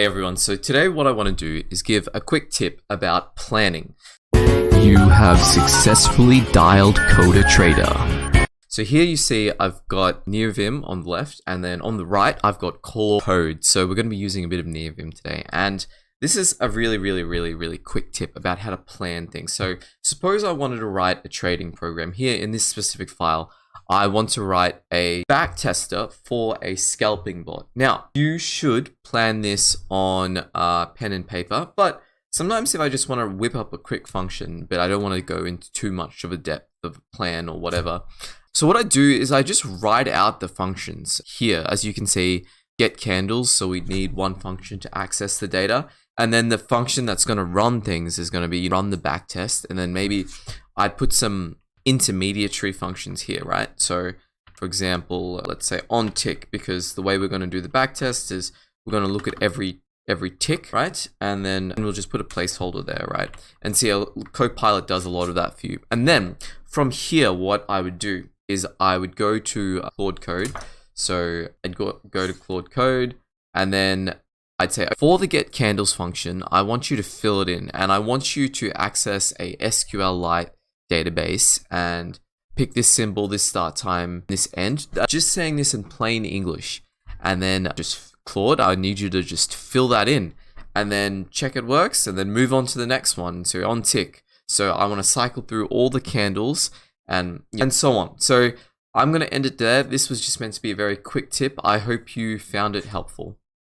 Hey everyone, so today what I want to do is give a quick tip about planning. You have successfully dialed Coder Trader. So here you see I've got NeoVim on the left, and then on the right I've got core code. So we're going to be using a bit of NeoVim today, and this is a really quick tip about how to plan things. So suppose I wanted to write a trading program. Here in this specific file, I want to write a backtester for a scalping bot. Now, you should plan this on pen and paper, but sometimes if I just want to whip up a quick function, but I don't want to go into too much of a depth of a plan or whatever. So what I do is I just write out the functions here. As you can see, get candles, so we need one function to access the data. And then the function that's going to run things is going to be run the backtest. And then maybe I'd put some intermediary functions here, right? So for example, let's say on tick, because the way we're going to do the backtest is we're going to look at every tick, right? And then we'll just put a placeholder there, right? And see how Copilot does a lot of that for you. And then from here, what I would do is I would go to Claude Code. So I'd go to Claude Code, and then I'd say for the get candles function, I want you to fill it in, and I want you to access a SQLite database and pick this symbol, this start time, this end. Just saying this in plain English, and then just Claude, I need you to just fill that in, and then check it works, and then move on to the next one. So on tick. So I want to cycle through all the candles and so on. So I'm going to end it there. This was just meant to be a very quick tip. I hope you found it helpful.